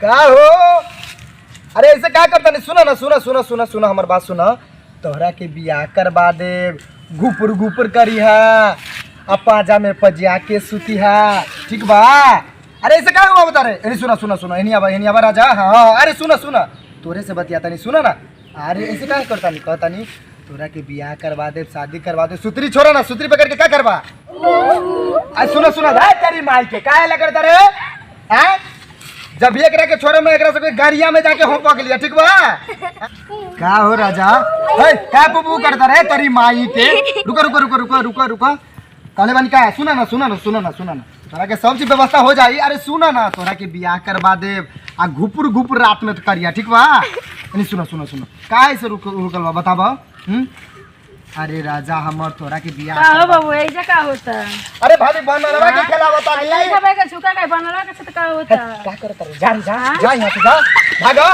का हो? अरे ऐसे क्या करता नहीं? सुना ना, सुना सुना सुना सुना हमार बात सुना। तोहरा के बियाह करवा दे, गुपुर गुपुर करी है, पाजा में पजिया के सुती है, ठीक बा? अरे ऐसे क्या हुआ बता रहे? सुना सुना सुना, इन्हीं आवा राजा। हाँ अरे सुना सुना, तोरे से बतियाता नहीं, सुना ना। अरे ऐसे क्या करता नहीं, कहता नहीं तोरा के बियाह करवा दे, शादी करवा दे, सुतरी छोड़ा ना, सुतरी पकड़ के क्या करवा? अरे सुना सुना भाई, तेरी माई के क्या लगता रे? हैं? जब एक के छोरे में एक से गाड़िया में जाके हों पक लिया, ठीक बा? क्या हो राजा? है क्या पुपू करता रहे तेरी माई के? रुको रुको रुको रुको रुको रुको, काले बन क्या है? सुना ना सुना ना सुना ना सुना ना, तोरा के सब चीज व्यवस्था हो जाई। अरे सुना ना, तोरा के बियाह करवा दे आ घुपुर घुपुर रात में तो करिया, ठीक बा? नहीं सुना सुना सुना, काहे से रुकल बा बताबा? अरे राजा हमर तोरा के बियाह का हो बाबू, ऐजा का होता? अरे भाभी बनरवा के खेला बता नहीं नहीं खबे का झुका का बनरवा के साथ का होता? क्या करता रे? जा जा जा, यहां से जा, भागो।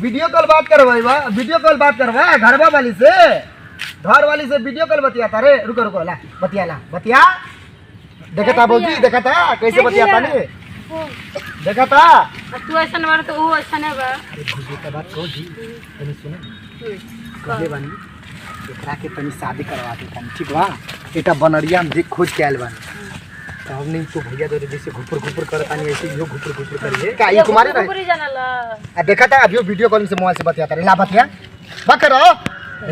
वीडियो कॉल बात करवाई बा, वीडियो कॉल बात करवा घरवा वाली से, घर वाली से वीडियो कॉल बतियाता रे। रुको रुको, ला बतिया देखता बौजी, देखता कैसे बतियाता ने, देखता। तू ऐसा न तो वो ऐसा नहीं बा। अरे भूजी का बात कहो जी, तनी सुनो कहले बानी एकरा के तनी शादी करवा दे तनी, ठीक बा? एटा बनरिया में देख खोज के आइल बानी, तब नहीं तो भैया तो जैसे घुपुर घुपुर करतानी ऐसे यो घुपुर घुपुर करिए का ये कुमारे रहे। पूरी जानला आ देखता अभी वीडियो कॉलिंग से मोबाइल से बतियाता रे, ला बतिया पकड़ो।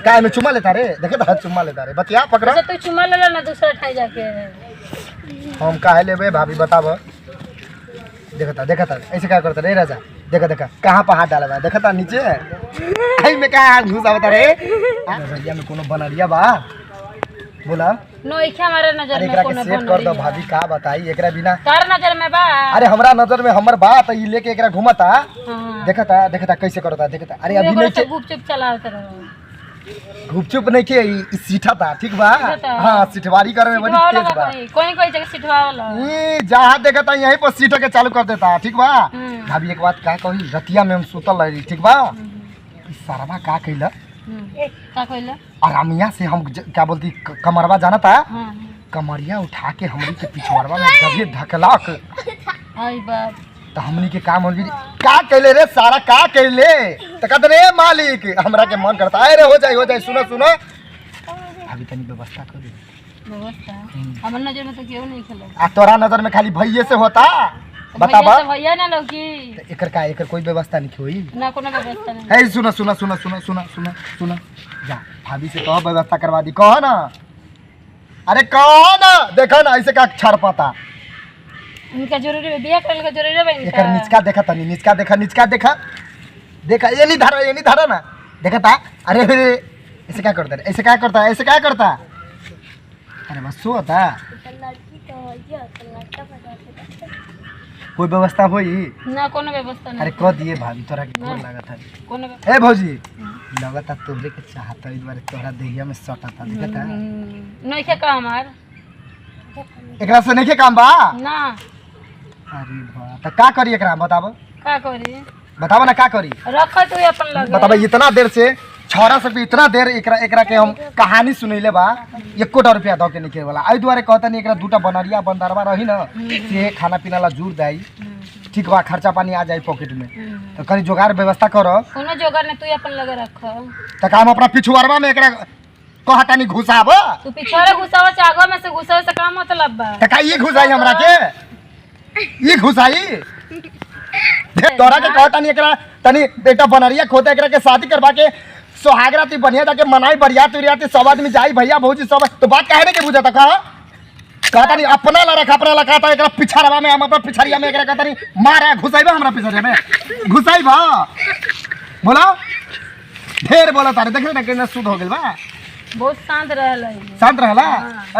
का में चुम्मा लेता रे, देखता चुम्मा लेता रे, बतिया पकड़ो। अच्छा तू चुमा ले ना दूसरा ठाई जाके। हम काहे लेबे भाभी बताबो? देखता देखता ऐसे क्या करता रे राजा? देखा देखा कहाँ पर हाथ डाला बा, देखता नीचे आई में क्या हाथ घुसा बता रे? भैया में कोनो बनरिया बा बोला? नो इखे हमारे नजर अरे में एकरा के कोनो सेट कर दो भाभी, का बताई एकरा बिना? तार नजर में बा। अरे हमरा नजर में हमर बात ई लेके एकरा घुमता, हां देखता देखता कैसे करता, देखता। अरे अभी नहीं के गुप चुप चलावत रहो, गुपचुप नहीं के ई सीठा था, ठीक बा? हां सिठवारी करे में बड़ी तेज बा। कोई कोई जगह सिटवा वाला ई जहां देखता यहीं पर सीट के चालू कर देता, ठीक बा? भाभी एक बात का कही, रतिया में हम सुतल रही, ठीक बा? ई सरवा का कइला, का कइला? आरामिया से हम क्या बोलती कमरवा जाना था, हां कमरिया उठा के हमनी के पिछवाड़वा में जबे धकलाक। आई बाप, तो हमनी के काम होगी का कैले रे सारा, का कैले तो कहते रे मालिक हमरा के मन करता है रे हो जाए। सुनो सुनो अभी तनी व्यवस्था कर दे। व्यवस्था हमर नजर में तो केहू नहीं खेला। आ तोरा नजर में खाली भैये से होता, बताबा? भैया ना लौकी एकर का एकर कोई व्यवस्था नहीं होई ना, कोनो व्यवस्था नहीं है। सुनो सुनो सुनो सुनो सुनो सुनो सुनो, जा भाभी से कहो व्यवस्था करवा दी, कहो ना। अरे कहो ना, देखो ना ऐसे का छड़ पाता। इनका जरूरी है, बियाह करने का जरूरी है इनका। एकर निचका देखा तनी, निचका देखा, निचका देखा देखा, ये नहीं धारा ना, देखता। अरे ऐसे क्या करता है, ऐसे क्या करता है, ऐसे क्या करता? अरे बस सोता कोई व्यवस्था होई ना, कोनो व्यवस्था नहीं। अरे कह दिए भाभी तोरा के गोर लागत है। कोनो ए भौजी लगता तोरे के चाहता इस बार तोरा देहिया में सटा था, देखता। नहीं के का हमार एकरा से नहीं के काम बा ना। अरे बा त का करी एकरा बताबो? का करी बताबो ना का करी? रख तू अपन लगे। बताबो इतना देर से छोरा से भी इतना देर एकरा के हम कहानी सुनैले बा, 1 रुपया दो के निके वाला आई दुआरे कहता नहीं एकरा दूटा बनरिया बंदरवा रही ना से खाना पीना ला जुड़ दाई, ठीक बा? खर्चा पानी आ जाए पॉकेट में, तो करी जोगार व्यवस्था करो। कोनो जोगार ने तू अपन लगे रख। त काम अपना पिछुआरवा में एकरा कहता नहीं घुसाब, तू पिछवाड़े घुसावा से आगो में से घुसावे से काम मतलब बा? त का ये घुसाई हमरा के, ये घुसाई तोरा के कहता नहीं एकरा तनी बेटा बनरिया खोते एकरा के शादी करवा के सोहागराती बढ़िया जाके मनाई बरियाती सब आदमी जाई भैया भौजी सब, तो बात काहे ने के बुझाता? कहता नहीं अपना ला रखा, अपना ला कहता एकरा पिछड़वा में, हम अपना पिछड़िया में एकरा कहता नहीं मारा घुसाईबा हमरा पिछड़िया में, घुसाईबा बोला ढेर बोला तारे, देख ना केना सुध हो गेल बा। बहुत शांत रहला, शांत रहला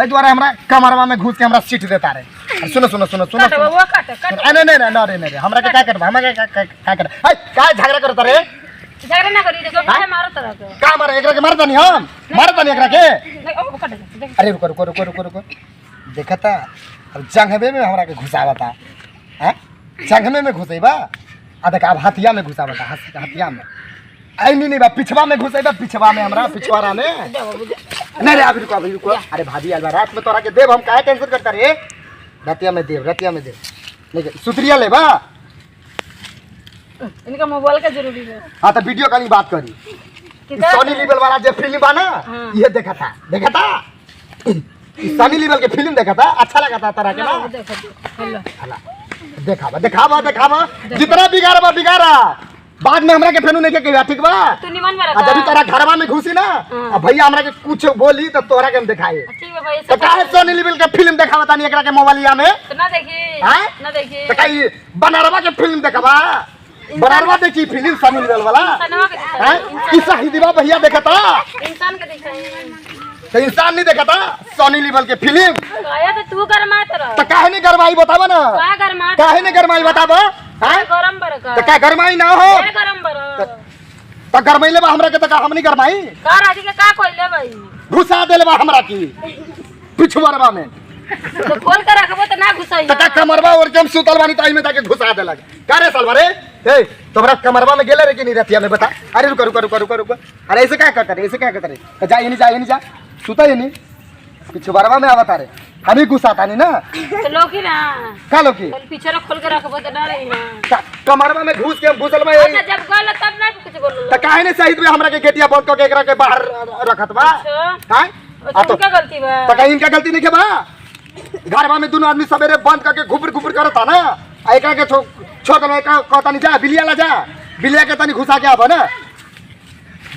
ए द्वारा हमरा कमरवा में घुस के हमरा सीट देता रे। सुनो सुनो सुनो सुनो काट बाबू काट काट। नहीं नहीं नहीं नहीं हमरा के का करबा, हमरा के का कर ए का झगड़ा करता रे? झगड़ा ना करी, देखो काहे मारो तरह के का मारे एकरा के मारता नहीं, हम मारता नहीं एकरा के। नहीं ओ काट देख। अरे रुको रुको रुको रुको रुको, देखता अब जंघबे में हमरा के घुसावता हैं, जंघबे में घुसैबा आ देख अब हथिया में घुसावता, हथिया में आई नहीं बा, पिछवा में घुसैबा, पिछवा में हमरा पिछवाड़ा में। नहीं रे अभी रुको अभी रुको। अरे भाभी अलवा रात में तोरा के देव, हम काहे टेंशन करता रे? रतिया में दे नहीं सुतरिया ले बा इनका मोबाइल का जरूरी है। हाँ तो वीडियो कॉलिंग बात करी सोनी लिबल वाला जो फिल्म बा ना ये देखा था सोनी लिबल के फिल्म देखा था अच्छा लगा था तरह के ना देखावा जितना बिगाड़ा बाद में हमरा के फेनू नहीं के ठीक बा तू निमन में जब तोरा घरवा में घुसी ना अब भैया हमरा के कुछ बोली तो तोरा के हम दिखाए ठीक है भाई तो काहे सोनी लिबल के फिल्म देखावा तानी एकरा के मोबाइलिया में तो ना देखी हैं ना देखी तो काई बनारवा के फिल्म देखावा बनारवा देखी फिल्म सोनी लिबल वाला हैं ई शाहिदीबा भैया देखता इंसान के दिखाई तो इंसान नहीं देखता सोनी लिबल के फिल्म काया तो तू गरमात रह तो काहे नहीं गरमाई बतावा ना का गरमात काहे नहीं गरमाई बतावा हैं गरम बरका तो का गरमाई ना हो गरम बर तो गरमाइले बा हमरा के तो हम नहीं गरमाई का राजी के का कोइले भाई घुसा देले बा हमरा की पिछुआरवा में तो खोल के रखबो तो ना घुसई तका कमरवा और जम सुतल बानी ताई में जाके घुसा देलक का रे सालवा रे ए तोरा कमरवा में गेले रे कि नहीं रतिया में बता अरे रुक अरे ऐसे क्या करता रे तो जा नहीं जा सुता ही नहीं पिछुआरवा में आवता रे हमें घुसाता नहीं ना तो लोकी ना का लोकी पीछे खोल के रखबो तो ना रही ना कमरवा में घुस के घुसल में अच्छा जब गल तब ना कुछ बोल त काहे ने सहित में हमरा के गेटिया बंद क के एकरा के बाहर रखत बा हैं तो क्या गलती बा त कहीं इनका गलती नहीं के बा घरवा में दोनों आदमी सवेरे बंद करके घुपुर करता ना एकरा के छोड़ दो का कहता नहीं जा बिलिया के तनी घुसा के आबो ना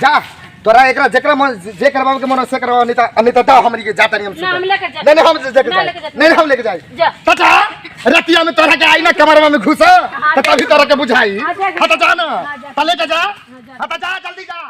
जा तोरा एकरा जेकरा मन जे करवा के मन से करवा अनिता दा हमरी के जाता नहीं हम ना हम लेके जा नहीं हम हम लेके जाए जा तथा रतिया में तोरा के आई ना कमरवा में घुसा त तभी तोरा के बुझाई हट जा ना त लेके जा हट जा जल्दी जा।